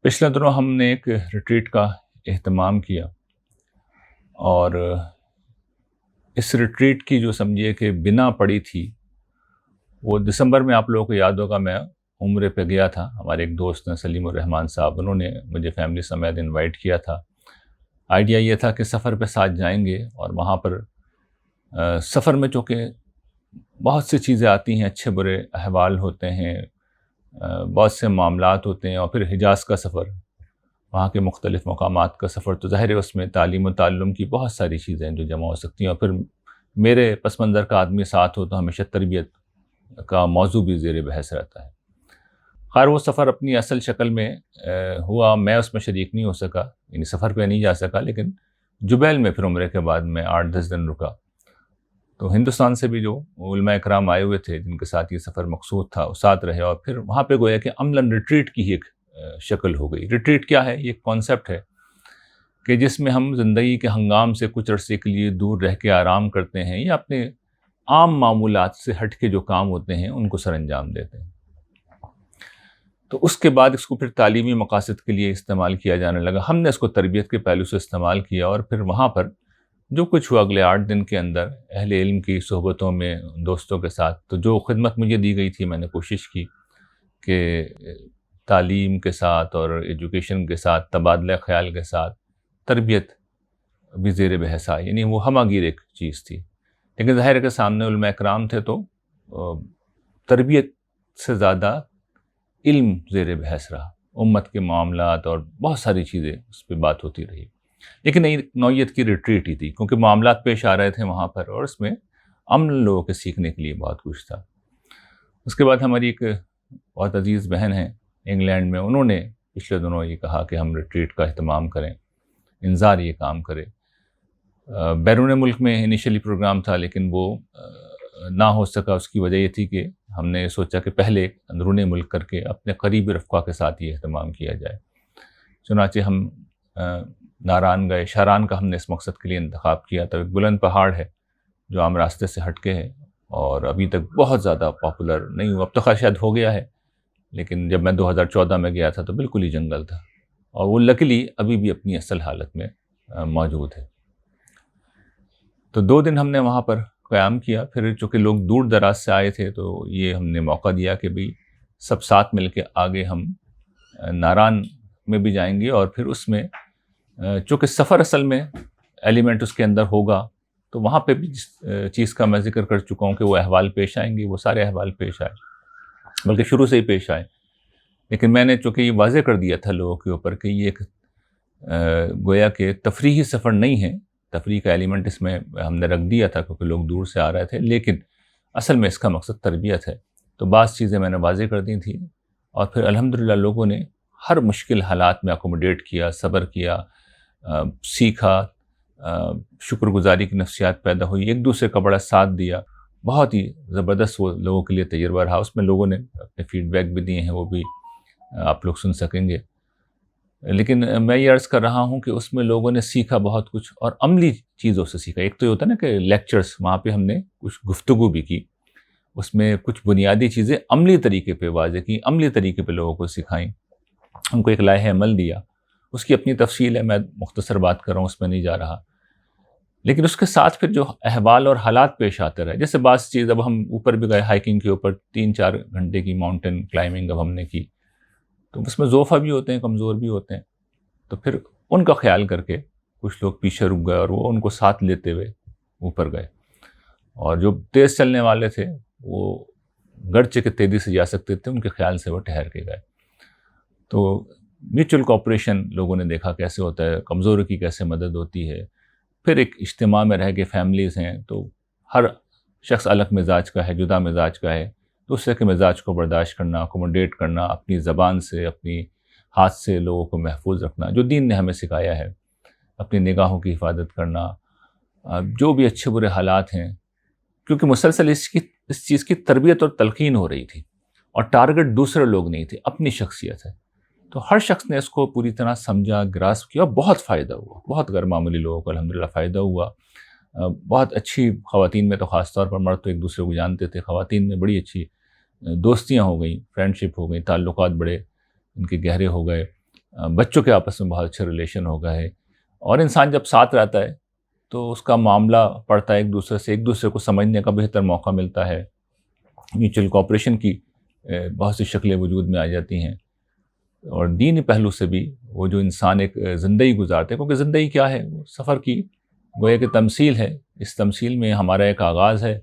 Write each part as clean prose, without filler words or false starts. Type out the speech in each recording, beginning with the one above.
پچھلے دنوں ہم نے ایک ریٹریٹ کا اہتمام کیا، اور اس ریٹریٹ کی جو سمجھیے کہ بنا پڑی تھی وہ دسمبر میں، آپ لوگوں کو یاد ہوگا میں عمرے پہ گیا تھا. ہمارے ایک دوست ہیں سلیم الرحمان صاحب، انہوں نے مجھے فیملی سمیت انوائٹ کیا تھا. آئیڈیا یہ تھا کہ سفر پہ ساتھ جائیں گے، اور وہاں پر سفر میں چونکہ بہت سی چیزیں آتی ہیں، اچھے برے احوال ہوتے ہیں، بہت سے معاملات ہوتے ہیں، اور پھر حجاز کا سفر، وہاں کے مختلف مقامات کا سفر، تو ظاہر ہے اس میں تعلیم و تعلم کی بہت ساری چیزیں جو جمع ہو سکتی ہیں. اور پھر میرے پس منظر کا آدمی ساتھ ہو تو ہمیشہ تربیت کا موضوع بھی زیر بحث رہتا ہے. خیر وہ سفر اپنی اصل شکل میں ہوا، میں اس میں شریک نہیں ہو سکا، یعنی سفر پہ نہیں جا سکا، لیکن جبیل میں پھر عمرے کے بعد میں 8-10 دن رکا. تو ہندوستان سے بھی جو علماء اکرام آئے ہوئے تھے جن کے ساتھ یہ سفر مقصود تھا، وہ ساتھ رہے، اور پھر وہاں پہ گویا کہ عملاً ریٹریٹ کی ایک شکل ہو گئی. ریٹریٹ کیا ہے؟ یہ ایک کانسیپٹ ہے کہ جس میں ہم زندگی کے ہنگام سے کچھ عرصے کے لیے دور رہ کے آرام کرتے ہیں، یا اپنے عام معمولات سے ہٹ کے جو کام ہوتے ہیں ان کو سر انجام دیتے ہیں. تو اس کے بعد اس کو پھر تعلیمی مقاصد کے لیے استعمال کیا جانے لگا. ہم نے اس کو تربیت کے پہلو سے استعمال کیا، اور پھر وہاں پر جو کچھ ہوا اگلے 8 دن کے اندر اہل علم کی صحبتوں میں، دوستوں کے ساتھ، تو جو خدمت مجھے دی گئی تھی میں نے کوشش کی کہ تعلیم کے ساتھ اور ایجوکیشن کے ساتھ، تبادلہ خیال کے ساتھ تربیت بھی زیر بحث آئی، یعنی وہ ہمہ گیر ایک چیز تھی. لیکن ظاہر ہے کہ سامنے علماء اکرام تھے تو تربیت سے زیادہ علم زیر بحث رہا، امت کے معاملات اور بہت ساری چیزیں اس پہ بات ہوتی رہی. لیکن نئی نوعیت کی ریٹریٹ ہی تھی، کیونکہ معاملات پیش آ رہے تھے وہاں پر، اور اس میں عمل لوگوں کے سیکھنے کے لیے بہت کچھ تھا. اس کے بعد ہماری ایک بہت عزیز بہن ہیں انگلینڈ میں، انہوں نے پچھلے دنوں یہ کہا کہ ہم ریٹریٹ کا اہتمام کریں، انظار یہ کام کرے. بیرون ملک میں انیشلی پروگرام تھا، لیکن وہ نہ ہو سکا. اس کی وجہ یہ تھی کہ ہم نے سوچا کہ پہلے اندرون ملک کر کے اپنے قریبی رفقا کے ساتھ یہ اہتمام کیا جائے. چنانچہ ہم ناران گئے. شاران کا ہم نے اس مقصد کے لیے انتخاب کیا تھا. ایک بلند پہاڑ ہے جو عام راستے سے ہٹ کے ہے، اور ابھی تک بہت زیادہ پاپولر نہیں ہوا. اب تو خیر شاید ہو گیا ہے، لیکن جب میں 2014 میں گیا تھا تو بالکل ہی جنگل تھا، اور وہ لکیلی ابھی بھی اپنی اصل حالت میں موجود ہے. تو 2 دن ہم نے وہاں پر قیام کیا. پھر چونکہ لوگ دور دراز سے آئے تھے تو یہ ہم نے موقع دیا کہ بھئی سب ساتھ مل کے آگے ہم ناران میں بھی جائیں گے، اور پھر اس میں چونکہ سفر اصل میں ایلیمنٹ اس کے اندر ہوگا، تو وہاں پہ بھی جس چیز کا میں ذکر کر چکا ہوں کہ وہ احوال پیش آئیں گے، وہ سارے احوال پیش آئے، بلکہ شروع سے ہی پیش آئے. لیکن میں نے چونکہ یہ واضح کر دیا تھا لوگوں کے اوپر کہ یہ ایک گویا کہ تفریحی سفر نہیں ہے. تفریح کا ایلیمنٹ اس میں ہم نے رکھ دیا تھا کیونکہ لوگ دور سے آ رہے تھے، لیکن اصل میں اس کا مقصد تربیت ہے. تو بعض چیزیں میں نے واضح کر دی تھیں، اور پھر الحمدللہ لوگوں نے ہر مشکل حالات میں اکوموڈیٹ کیا، صبر کیا، سیکھا، شکر گزاری کی نفسیات پیدا ہوئی، ایک دوسرے کا بڑا ساتھ دیا. بہت ہی زبردست وہ لوگوں کے لیے تجربہ رہا. اس میں لوگوں نے اپنے فیڈ بیک بھی دیے ہیں، وہ بھی آپ لوگ سن سکیں گے. لیکن میں یہ عرض کر رہا ہوں کہ اس میں لوگوں نے سیکھا بہت کچھ، اور عملی چیزوں سے سیکھا. ایک تو یہ ہوتا ہے نا کہ لیکچرز، وہاں پہ ہم نے کچھ گفتگو بھی کی، اس میں کچھ بنیادی چیزیں عملی طریقے پہ واضح کی، عملی طریقے پہ لوگوں کو سکھائیں، ان کو ایک لائحہ عمل دیا. اس کی اپنی تفصیل ہے، میں مختصر بات کر رہا ہوں، اس میں نہیں جا رہا. لیکن اس کے ساتھ پھر جو احوال اور حالات پیش آتے رہے، جیسے بعض چیز، اب ہم اوپر بھی گئے ہائیکنگ کے اوپر، 3-4 گھنٹے کی ماؤنٹین کلائمبنگ اب ہم نے کی، تو اس میں ضعفا بھی ہوتے ہیں، کمزور بھی ہوتے ہیں. تو پھر ان کا خیال کر کے کچھ لوگ پیچھے رک گئے، اور وہ ان کو ساتھ لیتے ہوئے اوپر گئے. اور جو تیز چلنے والے تھے وہ گرچہ کہ تیزی سے جا سکتے تھے، ان کے خیال سے وہ ٹھہر کے گئے. تو میوچل کوآپریشن لوگوں نے دیکھا کیسے ہوتا ہے، کمزوروں کی کیسے مدد ہوتی ہے. پھر ایک اجتماع میں رہ کے فیملیز ہیں، تو ہر شخص الگ مزاج کا ہے، جدا مزاج کا ہے. دوسرے کے مزاج کو برداشت کرنا، اکوموڈیٹ کرنا، اپنی زبان سے، اپنی ہاتھ سے لوگوں کو محفوظ رکھنا، جو دین نے ہمیں سکھایا ہے، اپنی نگاہوں کی حفاظت کرنا، جو بھی اچھے برے حالات ہیں. کیونکہ مسلسل اس چیز کی تربیت اور تلقین ہو رہی تھی، اور ٹارگٹ دوسرے لوگ نہیں تھے، اپنی شخصیت ہے. تو ہر شخص نے اس کو پوری طرح سمجھا، گراسپ کیا، بہت فائدہ ہوا، بہت غیر معمولی لوگوں کو الحمدللہ فائدہ ہوا. بہت اچھی، خواتین میں تو خاص طور پر، مرد تو ایک دوسرے کو جانتے تھے، خواتین میں بڑی اچھی دوستیاں ہو گئیں، فرینڈشپ ہو گئی، تعلقات بڑے ان کے گہرے ہو گئے. بچوں کے آپس میں بہت اچھے ریلیشن ہو گئے. اور انسان جب ساتھ رہتا ہے تو اس کا معاملہ پڑتا ہے ایک دوسرے سے، ایک دوسرے کو سمجھنے کا بہتر موقع ملتا ہے. میوچل کوآپریشن کی بہت سی شکلیں وجود میں آ جاتی ہیں. اور دینی پہلو سے بھی وہ جو انسان ایک زندگی گزارتے ہیں، کیونکہ زندگی کیا ہے؟ وہ سفر کی گویا کہ تمثیل ہے. اس تمثیل میں ہمارا ایک آغاز ہے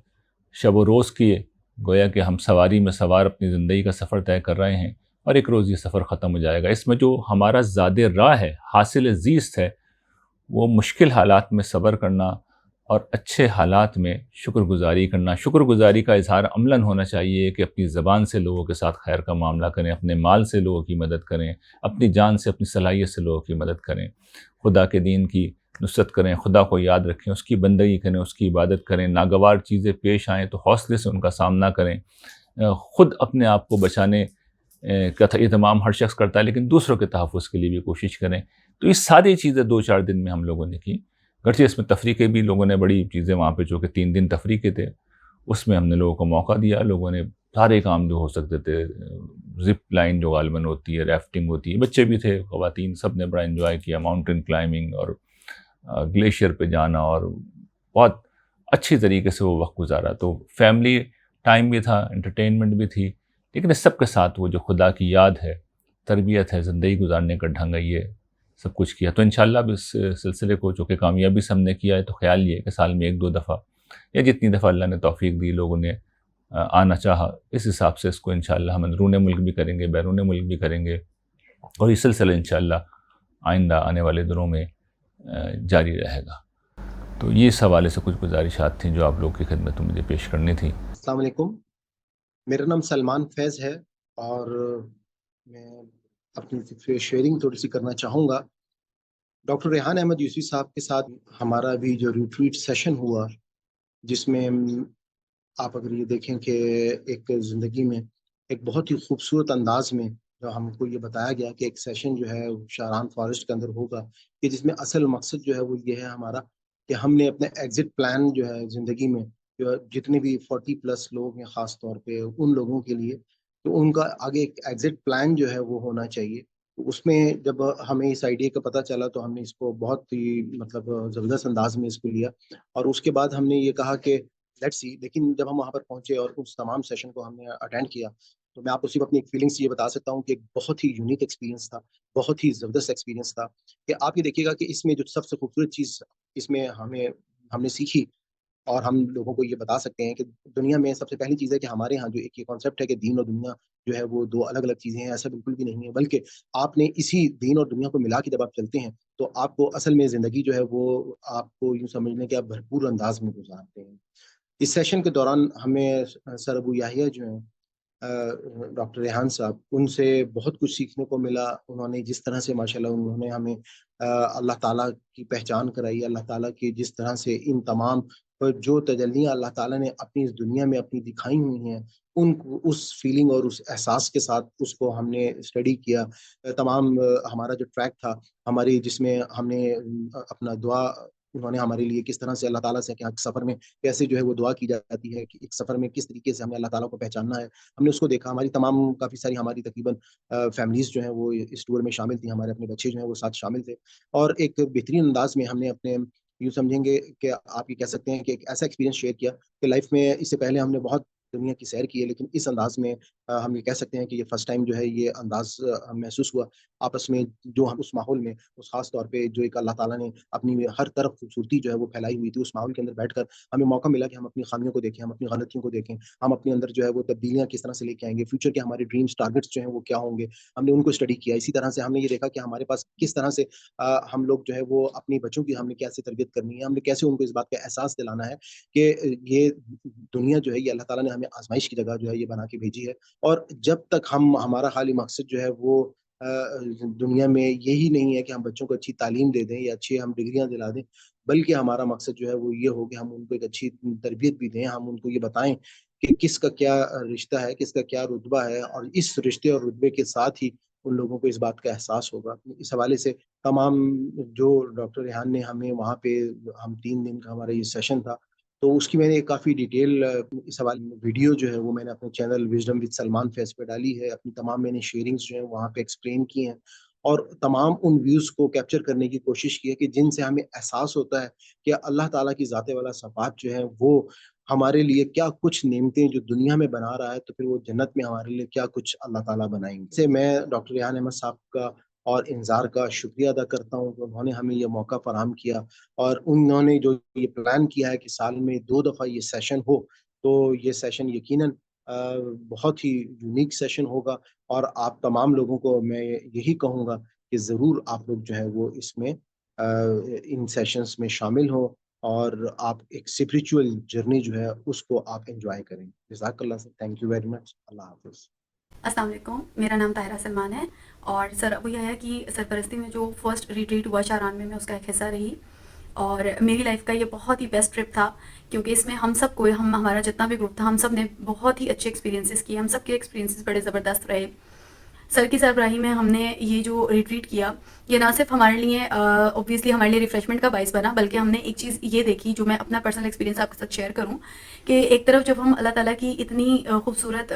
شب و روز کی، گویا کہ ہم سواری میں سوار اپنی زندگی کا سفر طے کر رہے ہیں، اور ایک روز یہ سفر ختم ہو جائے گا. اس میں جو ہمارا زاد راہ ہے، حاصل زیست ہے، وہ مشکل حالات میں صبر کرنا اور اچھے حالات میں شکر گزاری کرنا. شکر گزاری کا اظہار عملاً ہونا چاہیے کہ اپنی زبان سے لوگوں کے ساتھ خیر کا معاملہ کریں، اپنے مال سے لوگوں کی مدد کریں، اپنی جان سے، اپنی صلاحیت سے لوگوں کی مدد کریں، خدا کے دین کی نصرت کریں، خدا کو یاد رکھیں، اس کی بندگی کریں، اس کی عبادت کریں. ناگوار چیزیں پیش آئیں تو حوصلے سے ان کا سامنا کریں. خود اپنے آپ کو بچانے کا اہتمام ہر شخص کرتا ہے، لیکن دوسروں کے تحفظ کے لیے بھی کوشش کریں. تو یہ ساری چیزیں 2-4 دن میں ہم لوگوں نے کی. گرچہ اس میں تفریقیں بھی لوگوں نے بڑی چیزیں وہاں پہ، جو کہ 3 دن تفریقے تھے، اس میں ہم نے لوگوں کو موقع دیا. لوگوں نے سارے کام جو ہو سکتے تھے، زپ لائن جو غالباً ہوتی ہے، ریفٹنگ ہوتی ہے، بچے بھی تھے، خواتین، سب نے بڑا انجوائے کیا. ماؤنٹین کلائمبنگ اور گلیشیئر پہ جانا، اور بہت اچھی طریقے سے وہ وقت گزارا. تو فیملی ٹائم بھی تھا، انٹرٹینمنٹ بھی تھی، لیکن اس سب کے ساتھ وہ جو خدا کی یاد ہے، تربیت ہے، زندگی گزارنے کا ڈھنگ ہے، یہ سب کچھ کیا. تو انشاءاللہ اب اس سلسلے کو چونکہ کامیابی سے ہم نے کیا ہے، تو خیال یہ ہے کہ سال میں 1-2 دفعہ یا جتنی دفعہ اللہ نے توفیق دی، لوگوں نے آنا چاہا، اس حساب سے اس کو انشاءاللہ ہم اندرون ملک بھی کریں گے، بیرون ملک بھی کریں گے. اور یہ سلسلہ انشاءاللہ آئندہ آنے والے دنوں میں جاری رہے گا. تو یہ اس حوالے سے کچھ گزارشات تھیں جو آپ لوگ کی خدمت میں مجھے پیش کرنی تھی. السلام علیکم، میرا نام سلمان فیض ہے، اور میں اپنی شیئرنگ تھوڑی سی کرنا چاہوں گا. ڈاکٹر ریحان احمد یوسفی صاحب کے ساتھ ہمارا بھی جو ریٹریٹ سیشن ہوا، جس میں آپ اگر یہ دیکھیں کہ ایک زندگی میں ایک بہت ہی خوبصورت انداز میں جو ہم کو یہ بتایا گیا کہ ایک سیشن جو ہے شاران فارسٹ کے اندر ہوگا، کہ جس میں اصل مقصد جو ہے وہ یہ ہے ہمارا کہ ہم نے اپنے ایگزٹ پلان جو ہے زندگی میں، جو جتنے بھی 40+ لوگ ہیں خاص طور پہ ان لوگوں کے لیے، تو ان کا آگے ایک ایگزٹ پلان جو ہے وہ ہونا چاہیے. تو اس میں جب ہمیں اس آئیڈیا کا پتہ چلا تو ہم نے اس کو بہت ہی مطلب زبردست انداز میں اس کو لیا، اور اس کے بعد ہم نے یہ کہا کہ لیٹس سی. لیکن جب ہم وہاں پر پہنچے اور اس تمام سیشن کو ہم نے اٹینڈ کیا، تو میں آپ کو صرف اپنی ایک فیلنگس یہ بتا سکتا ہوں کہ ایک بہت ہی یونیک ایکسپیرینس تھا، بہت ہی زبردست ایکسپیرینس تھا. کہ آپ یہ دیکھیے گا کہ اس میں جو سب سے خوبصورت چیز اس میں ہم نے سیکھی، اور ہم لوگوں کو یہ بتا سکتے ہیں کہ دنیا میں سب سے پہلی چیز ہے کہ ہمارے ہاں جو ایک یہ کانسیپٹ ہے کہ دین اور دنیا جو ہے وہ 2 الگ الگ چیزیں ہیں، ایسا بالکل بھی نہیں ہے، بلکہ آپ نے اسی دین اور دنیا کو ملا کے جب آپ چلتے ہیں تو آپ کو اصل میں زندگی جو ہے وہ آپ کو یوں سمجھ لیں کہ آپ بھرپور انداز میں گزارتے ہیں. اس سیشن کے دوران ہمیں سر ابو یحییٰ جو ہیں ڈاکٹر ریحان صاحب، ان سے بہت کچھ سیکھنے کو ملا. انہوں نے جس طرح سے ماشاءاللہ انہوں نے ہمیں اللہ تعالیٰ کی پہچان کرائی، اللہ تعالیٰ کی جس طرح سے ان تمام جو تجلیاں اللہ تعالیٰ نے اپنی اس دنیا میں اپنی دکھائی ہوئی ہیں، ان کو اس فیلنگ اور اس احساس کے ساتھ اس کو ہم نے اسٹڈی کیا. تمام ہمارا جو ٹریک تھا ہماری، جس میں ہم نے اپنا دعا، انہوں نے ہمارے لیے کس طرح سے اللہ تعالیٰ سے کہ ایک سفر میں کیسے جو ہے وہ دعا کی جاتی ہے، کہ ایک سفر میں کس طریقے سے ہمیں اللہ تعالیٰ کو پہچاننا ہے، ہم نے اس کو دیکھا. ہماری تمام کافی ساری ہماری تقریباً فیملیز جو ہیں وہ اس ٹور میں شامل تھیں، ہمارے اپنے بچے جو ہیں وہ ساتھ شامل تھے، اور ایک بہترین انداز میں ہم نے اپنے یوں سمجھیں گے کہ آپ یہ کہہ سکتے ہیں کہ ایک ایسا ایکسپیرینس شیئر کیا کہ لائف میں اس سے پہلے ہم نے بہت دنیا کی سیر کی ہے، لیکن اس انداز میں ہم یہ کہہ سکتے ہیں کہ یہ فرسٹ ٹائم جو ہے یہ انداز محسوس ہوا آپس میں، جو ہم اس ماحول میں، اس خاص طور پہ جو ایک اللہ تعالیٰ نے اپنی ہر طرف خوبصورتی جو ہے وہ پھیلائی ہوئی تھی، اس ماحول کے اندر بیٹھ کر ہمیں موقع ملا کہ ہم اپنی خامیوں کو دیکھیں، ہم اپنی غلطیوں کو دیکھیں، ہم اپنے اندر جو ہے وہ تبدیلیاں کس طرح سے لے کے آئیں گے، فیوچر کے ہمارے ڈریمز ٹارگیٹس جو ہیں وہ کیا ہوں گے، ہم نے ان کو اسٹڈی کیا. اسی طرح سے ہم نے یہ دیکھا کہ ہمارے پاس کس طرح سے ہم لوگ جو ہے وہ اپنی بچوں کی ہم نے کیسے تربیت کرنی ہے، ہم نے کیسے ان کو اس بات کا احساس دلانا ہے کہ یہ دنیا جو ہے یہ اللہ تعالیٰ نے ہمیں آزمائش کی جگہ جو ہے یہ بنا کے بھیجی ہے. اور جب تک ہمارا خالی مقصد جو ہے وہ دنیا میں یہی نہیں ہے کہ ہم بچوں کو اچھی تعلیم دے دیں یا اچھی ہم ڈگریاں دلا دیں، بلکہ ہمارا مقصد جو ہے وہ یہ ہو کہ ہم ان کو ایک اچھی تربیت بھی دیں، ہم ان کو یہ بتائیں کہ کس کا کیا رشتہ ہے، کس کا کیا رتبہ ہے، اور اس رشتے اور رتبے کے ساتھ ہی ان لوگوں کو اس بات کا احساس ہوگا. اس حوالے سے تمام جو ڈاکٹر ریحان نے ہمیں وہاں پہ، ہم 3 دن کا ہمارا یہ سیشن تھا، تو اس کی میں نے کافی ڈیٹیل اس حوالے میں ویڈیو جو ہے وہ میں نے اپنے چینل وزڈم وتھ سلمان فیض پہ ڈالی ہے. اپنی تمام میں نے شیئرنگس جو ہیں وہاں پہ ایکسپلین کی ہیں، اور تمام ان ویوز کو کیپچر کرنے کی کوشش کی ہے کہ جن سے ہمیں احساس ہوتا ہے کہ اللہ تعالیٰ کی ذات والا صفات جو ہیں وہ ہمارے لیے کیا کچھ نعمتیں جو دنیا میں بنا رہا ہے، تو پھر وہ جنت میں ہمارے لیے کیا کچھ اللہ تعالیٰ بنائیں گے. سے میں ڈاکٹر ریحان احمد صاحب کا اور انظار کا شکریہ ادا کرتا ہوں کہ انہوں نے ہمیں یہ موقع فراہم کیا، اور انہوں نے جو یہ پلان کیا ہے کہ سال میں 2 دفعہ یہ سیشن ہو، تو یہ سیشن یقیناً بہت ہی یونیک سیشن ہوگا. اور آپ تمام لوگوں کو میں یہی کہوں گا کہ ضرور آپ لوگ جو ہے وہ اس میں ان سیشنز میں شامل ہوں، اور آپ ایک اسپریچول جرنی جو ہے اس کو آپ انجوائے کریں. جزاک اللہ سے، تھینک یو ویری مچ. اللہ حافظ. السلام علیکم، میرا نام طاہرہ سلمان ہے، اور سر ابو یحییٰ کی سرپرستی میں جو فرسٹ ریٹریٹ ہوا شاران میں اس کا ایک حصہ رہی، اور میری لائف کا یہ بہت ہی بیسٹ ٹرپ تھا، کیونکہ اس میں ہم سب کو ہمارا جتنا بھی گروپ تھا ہم سب نے بہت ہی اچھے ایکسپیرینسز کیے. ہم سب کے ایکسپیرینسز بڑے زبردست رہے. سر کی سربراہی میں ہم نے یہ جو ریٹریٹ کیا، یہ نہ صرف ہمارے لیے اوبویسلی ہمارے لیے ریفریشمنٹ کا باعث بنا، بلکہ ہم نے ایک چیز یہ دیکھی جو میں اپنا پرسنل ایکسپیرینس آپ کے ساتھ شیئر کروں، کہ ایک طرف جب ہم اللہ تعالیٰ کی اتنی خوبصورت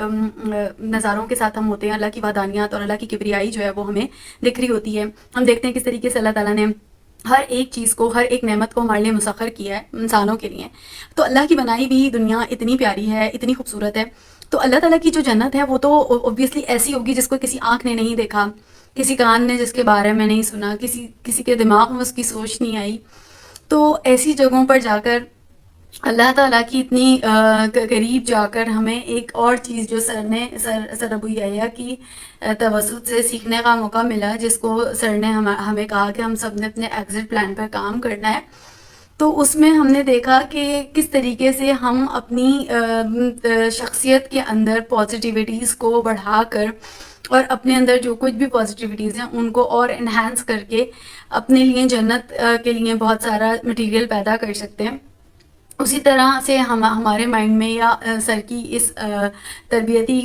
نظاروں کے ساتھ ہم ہوتے ہیں، اللہ کی وحدانیت اور اللہ کی کبریائی جو ہے وہ ہمیں دکھ رہی ہوتی ہے. ہم دیکھتے ہیں کس طریقے سے اللہ تعالیٰ نے ہر ایک چیز کو، ہر ایک نعمت کو ہمارے لیے مسخر کیا ہے انسانوں کے لیے. تو اللہ کی بنائی ہوئی دنیا اتنی پیاری ہے، اتنی خوبصورت ہے. تو اللہ تعالیٰ کی جو جنت ہے وہ تو اوبویسلی ایسی ہوگی جس کو کسی آنکھ نے نہیں دیکھا، کسی کان نے جس کے بارے میں نہیں سنا، کسی کے دماغ میں اس کی سوچ نہیں آئی. تو ایسی جگہوں پر جا کر اللہ تعالیٰ کی اتنی قریب جا کر ہمیں ایک اور چیز جو سر ابو یحییٰ کی توسط سے سیکھنے کا موقع ملا، جس کو سر نے ہمیں کہا کہ ہم سب نے اپنے ایگزٹ پلان پر کام کرنا ہے. تو اس میں ہم نے دیکھا کہ کس طریقے سے ہم اپنی شخصیت کے اندر پازیٹیوٹیز کو بڑھا کر اور اپنے اندر جو کچھ بھی پازیٹیوٹیز ہیں ان کو اور انہینس کر کے اپنے لیے جنت کے لیے بہت سارا مٹیریل پیدا کر سکتے ہیں. اسی طرح سے ہمارے مائنڈ میں یا سر کی اس تربیتی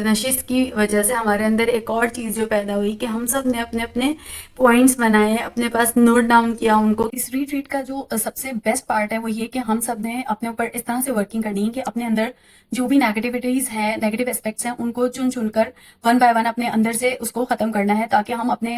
نشست کی وجہ سے ہمارے اندر ایک اور چیز جو پیدا ہوئی کہ ہم سب نے اپنے اپنے پوائنٹس بنائے، اپنے پاس نوٹ ڈاؤن کیا ان کو. اس ریٹریٹ کا جو سب سے بیسٹ پارٹ ہے وہ یہ کہ ہم سب نے اپنے اوپر اس طرح سے ورکنگ کرنی ہے کہ اپنے اندر جو بھی نیگیٹیوٹیز ہیں، نیگیٹیو اسپیکٹس ہیں، ان کو چن کر ون بائی ون اپنے اندر سے اس کو ختم کرنا ہے، تاکہ ہم اپنے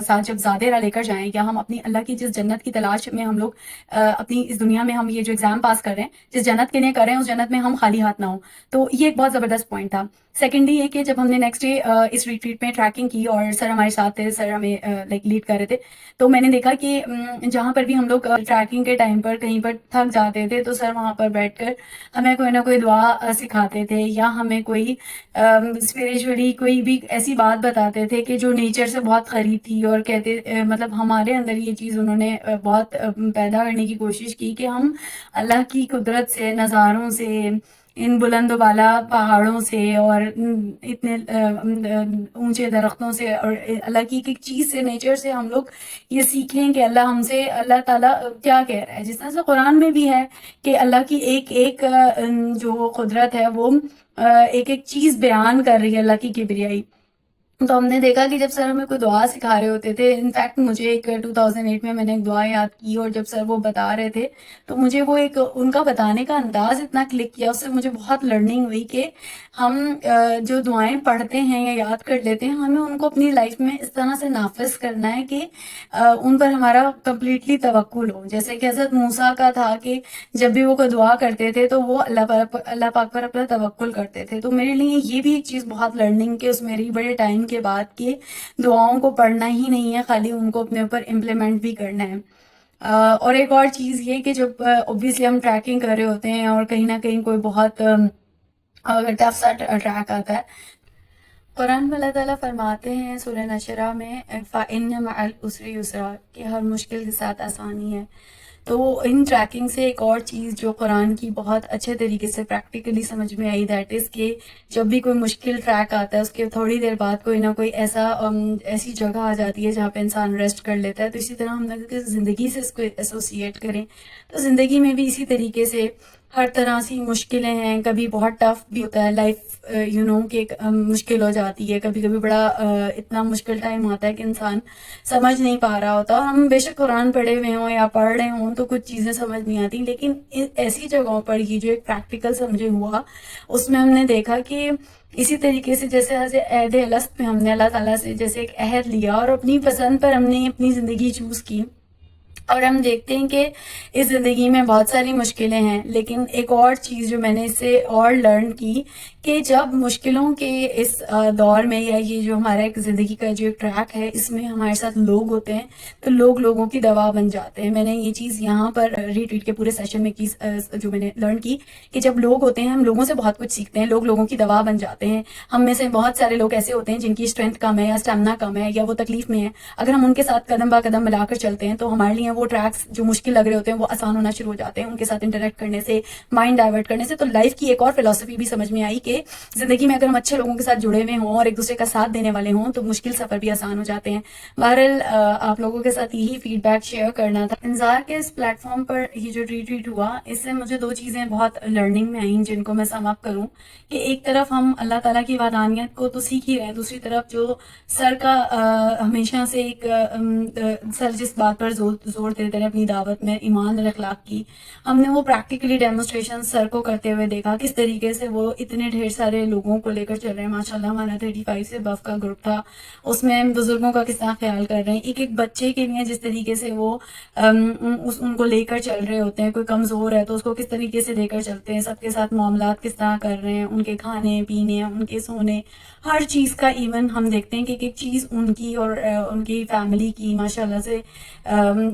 ساتھ جب زیادہ لے کر جائیں یا ہم اپنی اللہ کی جس جنت کی تلاش میں ہم لوگ اپنی اس دنیا میں ہم یہ جو ایگزام پاس کر رہے ہیں، جس جنت کے لیے کر رہے ہیں، اس جنت میں ہم خالی ہاتھ نہ ہوں. تو یہ ایک بہت زبردست پوائنٹ تھا. سیکنڈلی یہ کہ جب ہم نے نیکسٹ ڈے اس ریٹریٹ میں ٹریکنگ کی اور سر ہمارے ساتھ تھے، سر ہمیں لیڈ کر رہے تھے، تو میں نے دیکھا کہ جہاں پر بھی ہم لوگ ٹریکنگ کے ٹائم پر کہیں پر تھک جاتے تھے تو سر وہاں پر بیٹھ کر ہمیں کوئی نہ کوئی دعا سکھاتے تھے، یا ہمیں کوئی اسپریچولی کوئی بھی ایسی بات بتاتے تھے کہ جو نیچر سے بہت قریب تھی، اور کہتے مطلب ہمارے اندر یہ چیز انہوں نے بہت پیدا کرنے کی کوشش کی کہ ہم اللہ کی قدرت سے، نظاروں سے، ان بلند و بالا پہاڑوں سے اور اتنے اونچے درختوں سے اور اللہ کی ایک چیز سے، نیچر سے ہم لوگ یہ سیکھیں کہ اللہ تعالیٰ کیا کہہ رہا ہے. جس طرح سے قرآن میں بھی ہے کہ اللہ کی ایک ایک جو قدرت ہے وہ ایک ایک چیز بیان کر رہی ہے، اللہ کی کبریائی. تو ہم نے دیکھا کہ جب سر ہمیں کوئی دعا سکھا رہے ہوتے تھے، انفیکٹ مجھے ایک 2008 میں نے ایک دعا یاد کی، اور جب سر وہ بتا رہے تھے تو مجھے وہ ایک ان کا بتانے کا انداز اتنا کلک کیا، اس سے مجھے بہت لرننگ ہوئی کہ ہم جو دعائیں پڑھتے ہیں یا یاد کر لیتے ہیں، ہمیں ان کو اپنی لائف میں اس طرح سے نافذ کرنا ہے کہ ان پر ہمارا کمپلیٹلی توکل ہو. جیسے کہ حضرت موسیٰ کا تھا کہ جب بھی وہ کوئی دعا کرتے تھے تو وہ اللہ پاک پر اپنا توکل کرتے تھے. تو میرے لیے یہ بھی ایک چیز بہت لرننگ کہ اس میری بڑے ٹائم کے بعد کہ دعاؤں کو پڑھنا ہی نہیں ہے، خالی ان کو اپنے اوپر امپلیمنٹ بھی کرنا ہے. اور ایک اور چیز یہ کہ جب اوبویسلی ہم ٹریکنگ کر رہے ہوتے ہیں اور کہیں نہ کہیں کوئی بہت ٹف سا ٹریک آتا ہے، قرآن میں اللہ تعالیٰ فرماتے ہیں سورہ نشرہ میں فَإِنَّ مَعَ الْعُسْرِ يُسْرًا، کہ ہر مشکل کے ساتھ آسانی ہے. تو ان ٹریکنگ سے ایک اور چیز جو قرآن کی بہت اچھے طریقے سے پریکٹیکلی سمجھ میں آئی، دیٹ از کہ جب بھی کوئی مشکل ٹریک آتا ہے اس کے تھوڑی دیر بعد کوئی نہ کوئی ایسی جگہ آ جاتی ہے جہاں پہ انسان ریسٹ کر لیتا ہے. تو اسی طرح ہم اگر زندگی سے اس کو ایسوسیٹ کریں تو زندگی میں بھی اسی طریقے سے ہر طرح سی مشکلیں ہیں، کبھی بہت ٹف بھی ہوتا ہے لائف، کہ مشکل ہو جاتی ہے، کبھی کبھی بڑا اتنا مشکل ٹائم آتا ہے کہ انسان سمجھ نہیں پا رہا ہوتا، اور ہم بے شک قرآن پڑھے ہوئے ہوں یا پڑھ رہے ہوں تو کچھ چیزیں سمجھ نہیں آتی، لیکن ایسی جگہوں پر یہ جو ایک پریکٹیکل سمجھے ہوا، اس میں ہم نے دیکھا کہ اسی طریقے سے جیسے عہد الست میں ہم نے اللہ تعالیٰ سے جیسے ایک عہد لیا اور اپنی پسند پر ہم نے اپنی زندگی چوز کی، اور ہم دیکھتے ہیں کہ اس زندگی میں بہت ساری مشکلیں ہیں، لیکن ایک اور چیز جو میں نے اس سے اور لرن کی کہ جب مشکلوں کے اس دور میں، یا یہ جو ہمارا ایک زندگی کا جو ایک ٹریک ہے، اس میں ہمارے ساتھ لوگ ہوتے ہیں تو لوگ لوگوں کی دوا بن جاتے ہیں۔ میں نے یہ چیز یہاں پر ریٹریٹ کے پورے سیشن میں کی، جو میں نے لرن کی کہ جب لوگ ہوتے ہیں ہم لوگوں سے بہت کچھ سیکھتے ہیں، لوگ لوگوں کی دوا بن جاتے ہیں۔ ہم میں سے بہت سارے لوگ ایسے ہوتے ہیں جن کی اسٹرینتھ کم ہے یا اسٹیمنا کم ہے یا وہ تکلیف میں ہے، اگر ہم ان کے ساتھ قدم با قدم ملا کر چلتے ہیں تو ہمارے لیے وہ ٹریکس جو مشکل لگ رہے ہوتے ہیں وہ آسان ہونا شروع ہو جاتے ہیں، ان کے ساتھ انٹریکٹ کرنے سے، مائنڈ ڈائیورٹ کرنے سے۔ تو لائف کی ایک اور فلسفی بھی سمجھ میں آئی کہ زندگی میں اگر ہم اچھے لوگوں کے ساتھ جڑے ہوئے ہوں اور ایک دوسرے کا ساتھ دینے والے ہوں تو مشکل سفر بھی آسان ہو جاتے ہیں۔ بہرحال آپ لوگوں کے ساتھ یہی فیڈ بیک شیئر کرنا تھا۔ انظار کے اس پلیٹ فارم پر یہ جو ریٹریٹ ہوا، اس سے مجھے دو چیزیں بہت لرننگ میں آئیں جن کو میں سم اپ کروں کہ ایک طرف ہم اللہ تعالیٰ کی وحدانیت کو تو سیکھ ہی رہے ہیں، دوسری طرف جو سر کا ہمیشہ سے ایک سر جس بات پر زور دیتے رہے اپنی دعوت میں، ایمان اور اخلاق کی، ہم نے وہ پریکٹیکلی ڈیمونسٹریشن سر کو کرتے ہوئے دیکھا، کس طریقے سے وہ اتنے ڈھیر سارے لوگوں کو لے کر چل رہے ہیں۔ ماشاءاللہ ہمارا 35 سے بف کا گروپ تھا، اس میں بزرگوں کا کس طرح خیال کر رہے ہیں، ایک ایک بچے کے لیے جس طریقے سے وہ ان کو لے کر چل رہے ہوتے ہیں، کوئی کمزور ہے تو اس کو کس طریقے سے لے کر چلتے ہیں، سب کے ساتھ معاملات کس طرح کر رہے ہیں، ان کے کھانے پینے، ان کے سونے، ہر چیز کا، ایون ہم دیکھتے ہیں کہ ایک ایک چیز ان کی اور ان کی فیملی کی ماشاءاللہ سے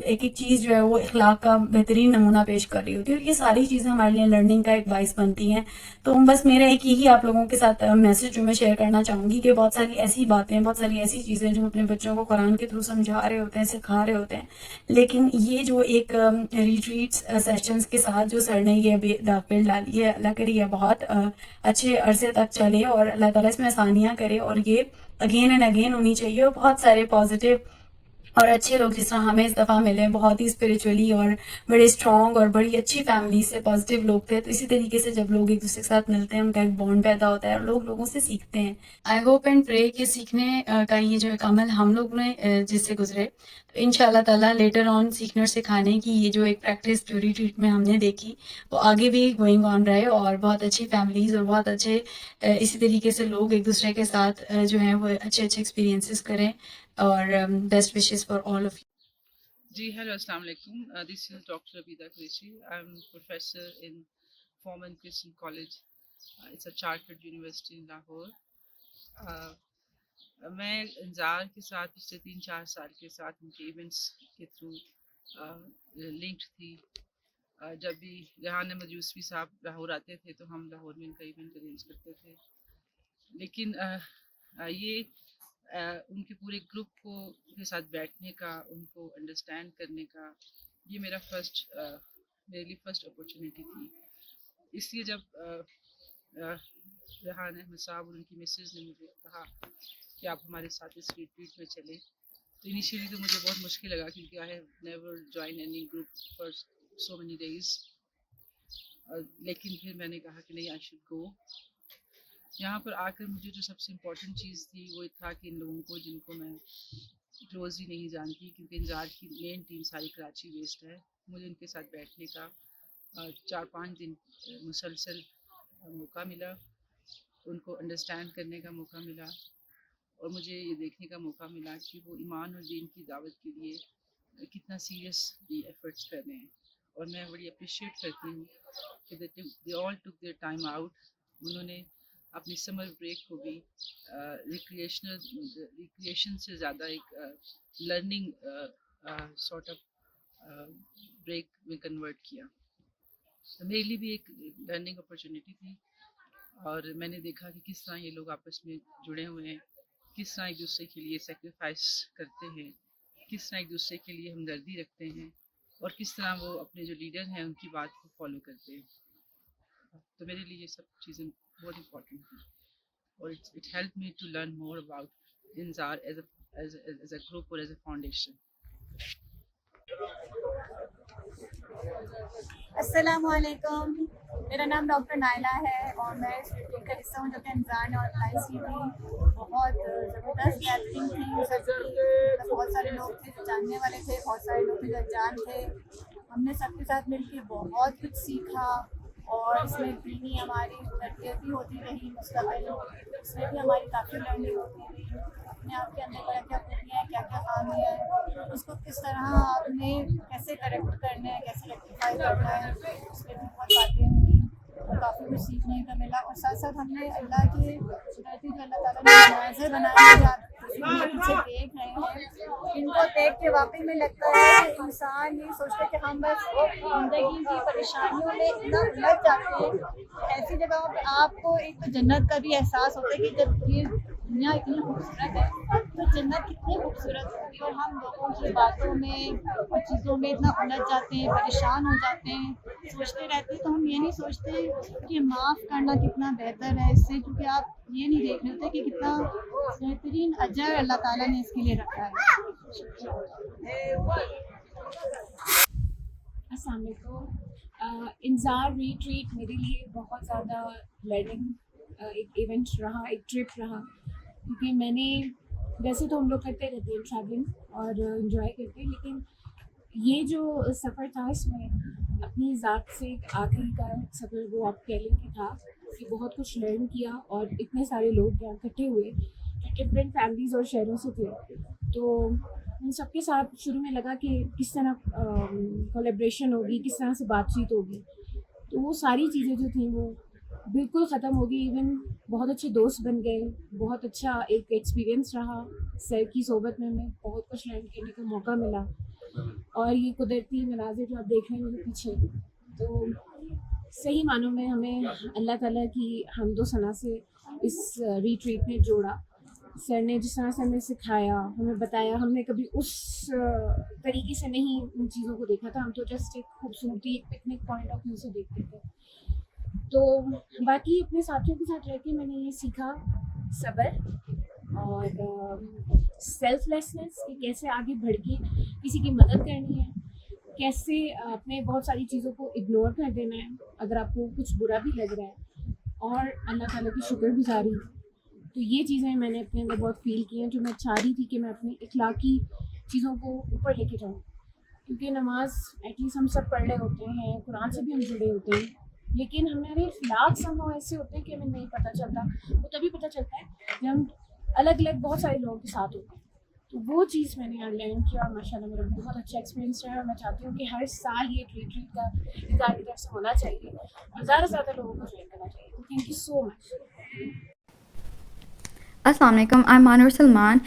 ایک ایک چیز جو ہے وہ اخلاق کا بہترین نمونہ پیش کر رہی ہوتی ہے، اور یہ ساری چیزیں ہمارے لیے لرننگ کا ایک باعث بنتی ہیں۔ تو بس میرا ایک یہی آپ لوگوں کے ساتھ میسج جو میں شیئر کرنا چاہوں گی کہ بہت ساری ایسی باتیں، بہت ساری ایسی چیزیں جو اپنے بچوں کو قرآن کے تھرو سمجھا رہے ہوتے ہیں، سکھا رہے ہوتے ہیں، لیکن یہ جو ایک ریٹریٹس سیشنز کے ساتھ جو سر نے یہ بیل ڈالی ہے، اللہ کرے یہ بہت اچھے عرصے تک چلے اور اللہ تعالیٰ اس میں آسانیاں کرے، اور یہ اگین اینڈ اگین ہونی چاہیے، اور بہت سارے پازیٹیو اور اچھے لوگ جس طرح ہمیں اس دفعہ ملے، بہت ہی اسپریچولی اور بڑے اسٹرانگ اور بڑی اچھی فیملی سے پازیٹیو لوگ تھے۔ تو اسی طریقے سے جب لوگ ایک دوسرے کے ساتھ ملتے ہیں ان کا ایک بانڈ پیدا ہوتا ہے اور لوگ لوگوں سے سیکھتے ہیں۔ آئی ہوپ اینڈ پرے کہ سیکھنے کا یہ جو ایک عمل ہم لوگ نے جس سے گزرے، تو ان شاء اللہ تعالیٰ لیٹر آن سیکھنے اور سکھانے کی یہ جو ایک پریکٹس جو ریٹریٹ میں ہم نے دیکھی وہ آگے بھی گوئنگ آن رہے، اور بہت اچھی فیملیز اور بہت اچھے اسی طریقے سے لوگ ایک دوسرے کے ساتھ جو ہیں وہ اچھے اچھے ایکسپیرینسز کریں، اور best wishes for all of you. جی ہیلو السلام علیکم. This is doctor Ubaida Qureshi. I am professor in Forman Christian college. It's a chartered university in Lahore. میں انظار کے ساتھ پچھلے 3-4 سال کے ساتھ ان کے ایونٹس کے تھرو لنکڈ تھی. جب بھی ریحان احمد یوسفی صاحب لاہور آتے تھے تو ہم لاہور میں ان کا ایونٹ ارینج کرتے تھے، لیکن یہ ان کے پورے گروپ کو کے ساتھ بیٹھنے کا، ان کو انڈرسٹینڈ کرنے کا، یہ میرے لیے فرسٹ اپرچونیٹی تھی. اس لیے جب ریحان احمد صاحب اور ان کی مسز نے مجھے کہا کہ آپ ہمارے ساتھ اس ریٹریٹ میں چلیں، تو انیشیلی تو مجھے بہت مشکل لگا کیونکہ I have never join any group for so many days. لیکن پھر میں نے کہا کہ نہیں، آئی شوڈ گو. یہاں پر آ کر مجھے جو سب سے امپورٹنٹ چیز تھی وہ تھا کہ ان لوگوں کو، جن کو میں کلوزلی نہیں جانتی کیونکہ انظار کی مین ٹیم ساری کراچی بیسڈ ہے، مجھے ان کے ساتھ بیٹھنے کا 4-5 دن مسلسل موقع ملا، ان کو انڈرسٹینڈ کرنے کا موقع ملا، اور مجھے یہ دیکھنے کا موقع ملا کہ وہ ایمان اور دین کی دعوت کے لیے کتنا سیریسلی ایفرٹس کر رہے ہیں. اور میں بڑی اپریشیٹ کرتی ہوں کہ دے آل ٹک دیئر ٹائم آؤٹ. انہوں نے اپنی سمر بریک کو بھی ریکریشن سے زیادہ ایک لرننگ سارٹ آف بریک میں کنورٹ کیا. میرے لیے بھی ایک لرننگ اپرچونیٹی تھی، اور میں نے دیکھا کہ کس طرح یہ لوگ آپس میں جڑے ہوئے ہیں، کس طرح ایک دوسرے کے لیے سیکریفائس کرتے ہیں، کس طرح ایک دوسرے کے لیے ہمدردی رکھتے ہیں، اور کس طرح وہ اپنے جو لیڈر ہیں ان کی بات کو فالو کرتے ہیں. تو میرے لیے یہ سب چیزیں بہت امپورٹنٹ ہیں، اور it help me to learn more about Inzaar as a group اور ایز اے فاؤنڈیشن. السلام علیکم، میرا نام ڈاکٹر نائلہ ہے اور میں اس ریٹریٹ کا حصہ ہوں جو کہ انظار نے آرگنائز کی تھی. بہت زبردست گیدرنگ تھی سب کی. بہت سارے لوگ تھے جو جاننے والے تھے، بہت سارے لوگ تھے جو انجان تھے. ہم نے سب کے ساتھ مل کے بہت کچھ سیکھا اور اس میں دینی ہماری تربیت بھی ہوتی رہی مستقل. اس میں بھی ہماری کافی لرننگ ہوتی رہی. اپنے آپ کے اندر کیا کیا خوبیاں ہیں، کیا کیا خامیاں ہیں، اس کو کس طرح آپ نے کیسے کریکٹ کرنا ہے، کیسے ریکٹیفائی کرنا ہے، اس میں بھی بہت باتیں ہوئی اور کافی کچھ سیکھنے کا ملا. اور ساتھ ساتھ ہم نے اللہ کے قدرتی جو اللہ تعالیٰ نے مناظر بنائے ہیں جو آپ پیچھے دیکھ رہے ہیں، ان کو دیکھ کے واقعی میں لگتا ہے کہ انسان یہ سوچتے کہ ہم بس زندگی کی پریشانیوں میں اتنا الجھ جاتے ہیں. ایسی جگہوں پہ آپ کو ایک تو جنت کا بھی احساس ہوتا ہے کہ جب یہ دنیا اتنی خوبصورت ہے تو جنت کتنی خوبصورت ہوگی. اور ہم لوگوں کی باتوں میں اور چیزوں میں اتنا الجھ جاتے ہیں، پریشان ہو جاتے ہیں، سوچتے رہتے ہیں. تو ہم یہ نہیں سوچتے کہ معاف کرنا کتنا بہتر ہے اس سے، کیونکہ آپ یہ نہیں دیکھ رہے ہوتے کہ کتنا بہترین اجر اللہ تعالیٰ نے اس کے لیے رکھا ہے. السلام علیکم. انظار ریٹریٹ میرے لیے بہت زیادہ لرننگ ایک ایونٹ رہا، ایک ٹرپ رہا، کیونکہ میں نے ویسے تو ہم لوگ کرتے رہتے ہیں ٹریولنگ اور انجوائے کرتے ہیں، لیکن یہ جو سفر تھا اس میں اپنی ذات سے ایک آخری کا سفر وہ آپ کہہ لیں کہ تھا کہ بہت کچھ لرن کیا. اور اتنے سارے لوگ یہاں اکٹھے ہوئے جو ڈفرینٹ فیملیز اور شہروں سے تھے، تو ان سب کے ساتھ شروع میں لگا کہ کس طرح کولیبریشن ہوگی، کس طرح سے بات چیت ہوگی. تو وہ ساری چیزیں جو تھیں وہ بالکل ختم ہو گئی. ایون بہت اچھے دوست بن گئے، بہت اچھا ایک ایکسپیرئنس رہا. سر کی صحبت میں ہمیں بہت کچھ لرن کرنے کا موقع ملا. اور یہ قدرتی مناظر جو آپ دیکھ رہے ہیں پیچھے، تو صحیح معنوں میں ہمیں اللہ تعالیٰ کی حمد و ثنا سے اس ریٹریٹ نے جوڑا. سر نے جس طرح سے ہمیں سکھایا، ہمیں بتایا، ہم نے کبھی اس طریقے سے نہیں ان چیزوں کو دیکھا تھا. ہم تو جسٹ ایک خوبصورتی، ایک پکنک پوائنٹ آف ویو سے دیکھتے تھے. تو باقی اپنے ساتھیوں کے ساتھ رہ کے میں نے یہ سیکھا صبر اور سیلف لیسنس، کہ کیسے آگے بڑھ کے کسی کی مدد کرنی ہے، کیسے اپنے بہت ساری چیزوں کو اگنور کر دینا ہے اگر آپ کو کچھ برا بھی لگ رہا ہے، اور اللہ تعالیٰ کی شکر گزاری. تو یہ چیزیں میں نے اپنے اندر بہت فیل کی ہیں، جو میں چاہ رہی تھی کہ میں اپنی اخلاقی چیزوں کو اوپر لے کے جاؤں. کیونکہ نماز ایٹ لیسٹ ہم سب پڑھ رہے ہوتے ہیں، قرآن سے بھی ہم جڑے ہوتے ہیں، لیکن ہمارے اخلاق سمجھو ایسے ہوتے ہیں کہ ہمیں نہیں پتہ چلتا. وہ تبھی پتہ چلتا ہے جب ہم الگ الگ بہت سارے لوگوں کے ساتھ ہوتے ہیں. تو وہ چیز میں نے یہاں لرن کیا اور ماشاء اللہ میرا بہت اچھا ایکسپیرینس رہا. اور میں چاہتی ہوں کہ ہر سال یہ ریٹریٹ کا انظار کی طرف سے ہونا چاہیے اور زیادہ سے زیادہ لوگوں کو جوائن کرنا چاہیے. تو thank you so much. Assalamu alaikum, I'm Manur Salman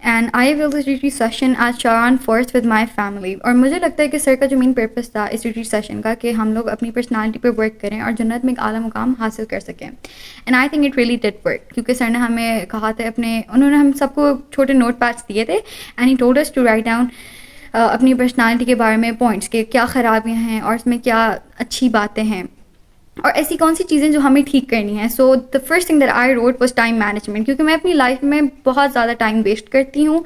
and I will this retreat session at Charan Forest with my family. اور مجھے لگتا ہے کہ سر کا جو مین پرپس تھا اس ریٹریٹ سیشن کا کہ ہم لوگ اپنی پرسنالٹی پہ ورک کریں اور جنت میں ایک اعلیٰ مقام حاصل کر سکیں. And I think it really did work, کیونکہ سر نے ہمیں کہا تھا انہوں نے ہم سب کو چھوٹے نوٹ پیڈس دیے تھے and he told us to write down اپنی پرسنالٹی کے بارے میں پوائنٹس کہ کیا خرابیاں ہیں اور اس میں کیا اچھی باتیں ہیں اور ایسی کون سی چیزیں جو ہمیں ٹھیک کرنی ہیں. So the first thing that I wrote was time management, کیونکہ میں اپنی لائف میں بہت زیادہ ٹائم ویسٹ کرتی ہوں.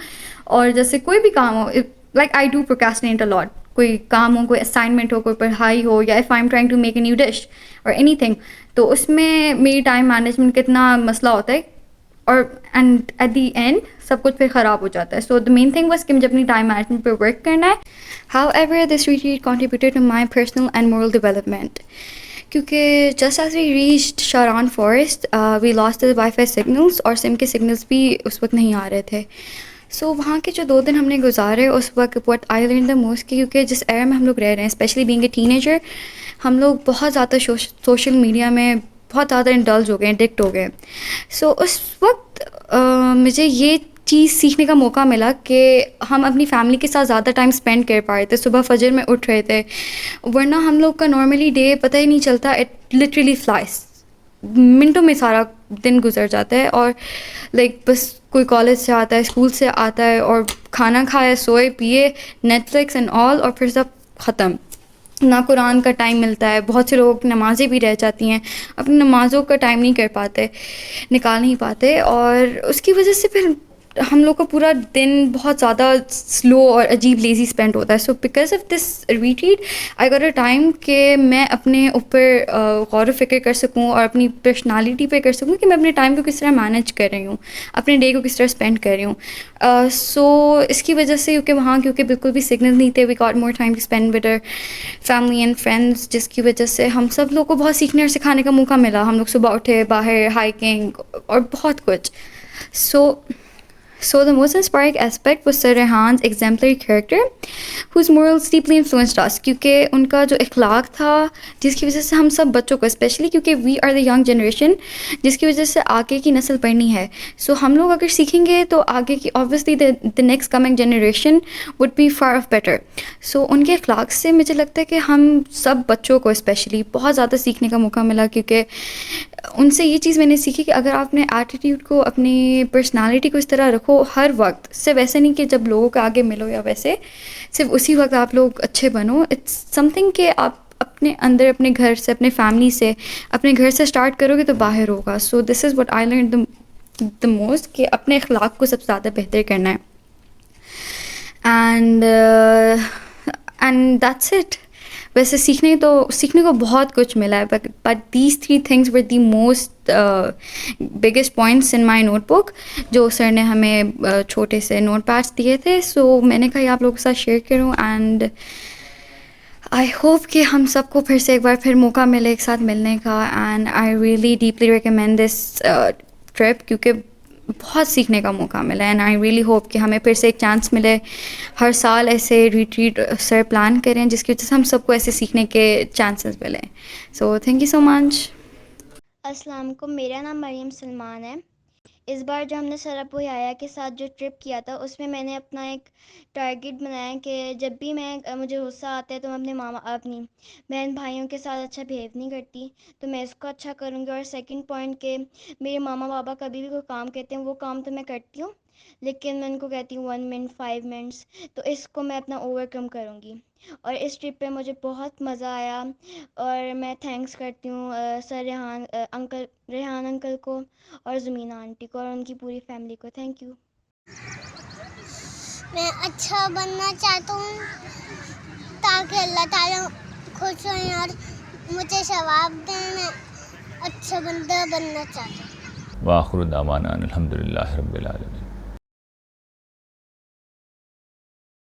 اور جیسے کوئی بھی کام ہو، لائک آئی ڈو پروکراسٹینیٹ اے لاٹ، کوئی کام ہو، کوئی اسائنمنٹ ہو، کوئی پڑھائی ہو، یا if I am trying to make a new dish اور اینی تھنگ، تو اس میں میری ٹائم مینجمنٹ کتنا مسئلہ ہوتا ہے اور اینڈ ایٹ دی اینڈ سب کچھ پھر خراب ہو جاتا ہے. سو دا مین تھنگ واز کہ مجھے اپنی ٹائم مینجمنٹ پہ ورک کرنا ہے. However this retreat contributed to my personal and moral development, کیونکہ just as we reached Sharan forest we lost the wifi signals اور سم کے سگنلس بھی اس وقت نہیں آ رہے تھے. سو وہاں کے جو 2 دن ہم نے گزارے اس وقت what I learn the most, کیونکہ جس ایئر میں ہم لوگ رہ رہے ہیں especially being a teenager, ہم لوگ بہت زیادہ سوشل میڈیا میں بہت زیادہ انڈلج ہو گئے ہیں، ایڈکٹ ہو گئے. سو اس وقت مجھے یہ چیز سیکھنے کا موقع ملا کہ ہم اپنی فیملی کے ساتھ زیادہ ٹائم اسپینڈ کر پا رہے تھے. صبح فجر میں اٹھ رہے تھے، ورنہ ہم لوگ کا نارملی ڈے پتہ ہی نہیں چلتا، اٹ لٹرلی فلائز، منٹوں میں سارا دن گزر جاتا ہے. اور لائک بس کوئی کالج سے آتا ہے، اسکول سے آتا ہے اور کھانا کھائے، سوئے، پیے، نیٹ فلکس اینڈ آل، اور پھر سب ختم. نہ قرآن کا ٹائم ملتا ہے. بہت سے لوگ نمازیں بھی رہ جاتی ہیں، اپنی نمازوں کا ٹائم نہیں کر پاتے، نکال نہیں پاتے. اور اس کی وجہ سے پھر ہم لوگ کا پورا دن بہت زیادہ سلو اور عجیب لیزی اسپینڈ ہوتا ہے. So because of this retreat I got a time کہ میں اپنے اوپر غور و فکر کر سکوں اور اپنی پرسنالٹی پہ کر سکوں کہ میں اپنے ٹائم کو کس طرح مینیج کر رہی ہوں, اپنے ڈے کو کس طرح اسپینڈ کر رہی ہوں. سو اس کی وجہ سے کیونکہ بالکل بھی سگنل نہیں تھے, we got more time to spend with family and friends, جس کی وجہ سے ہم سب لوگ کو بہت سیکھنے اور سکھانے کا موقع ملا. ہم لوگ صبح اٹھے, باہر ہائکنگ اور بہت کچھ. So the most inspiring aspect was Sir Rehan's exemplary character, whose morals deeply influenced us. کیونکہ ان کا جو اخلاق تھا جس کی وجہ سے ہم سب بچوں کو, اسپیشلی کیونکہ we are the young generation, جس کی وجہ سے آگے کی نسل پڑھنی ہے. سو ہم لوگ اگر سیکھیں گے تو آگے کی obviously the next coming generation would be far of better. سو ان کے اخلاق سے مجھے لگتا ہے کہ ہم سب بچوں کو اسپیشلی بہت زیادہ سیکھنے کا موقع ملا, کیونکہ ان سے یہ چیز میں نے سیکھی کہ اگر آپ اپنے ایٹیٹیوڈ کو, اپنی پرسنالٹی کو اس طرح رکھو ہر وقت, صرف ایسے نہیں کہ جب لوگوں کے آگے ملو یا ویسے, صرف اسی وقت آپ لوگ اچھے بنو. اٹس سم تھنگ کہ آپ اپنے اندر, اپنے گھر سے, اپنے فیملی سے, اپنے گھر سے اسٹارٹ کرو گے تو باہر ہوگا. So this is what I learn the most, کہ اپنے اخلاق کو سب سے زیادہ بہتر کرنا ہے. And that's it. ویسے سیکھنے کو بہت کچھ ملا ہے, but these 3 things were the most biggest points in my notebook, جو سر نے ہمیں چھوٹے سے نوٹ پیڈس دیے تھے. سو میں نے کہا یہ آپ لوگوں کے ساتھ شیئر کروں, اینڈ آئی ہوپ کہ ہم سب کو پھر سے ایک بار پھر موقع ملے ایک ساتھ ملنے کا. And I really deeply recommend this trip, کیونکہ بہت سیکھنے کا موقع ملا. اینڈ آئی ریئلی ہوپ کہ ہمیں پھر سے ایک چانس ملے, ہر سال ایسے ریٹریٹ سر پلان کریں جس کی وجہ سے ہم سب کو ایسے سیکھنے کے چانسز ملیں. سو تھینک یو سو مچ. السلام علیکم, میرا نام مریم سلمان ہے. اس بار جو ہم نے سر ابو یحییٰ کے ساتھ جو ٹرپ کیا تھا, اس میں میں نے اپنا ایک ٹارگیٹ بنایا کہ جب بھی مجھے غصہ آتا ہے تو میں اپنی بہن بھائیوں کے ساتھ اچھا بہیو نہیں کرتی, تو میں اس کو اچھا کروں گی. اور سیکنڈ پوائنٹ کہ میرے ماما بابا کبھی بھی کوئی کام کہتے ہیں وہ کام تو میں کرتی ہوں, لیکن میں ان کو کہتی ہوں 1 منٹ 5 منٹس, تو اس کو میں اپنا اوور کم کروں گی. اور اس ٹرپ پہ مجھے بہت مزہ آیا, اور میں تھینکس کرتی ہوں سر ریحان انکل کو اور زمینہ آنٹی کو اور ان کی پوری فیملی کو. Thank you. میں اچھا بننا چاہتا ہوں تاکہ اللہ تعالیٰ خوش ہوئیں اور مجھے ثواب دیں. میں اچھا بندہ بننا چاہتا ہوں. وآخر دعوانا الحمدللہ رب العالمین.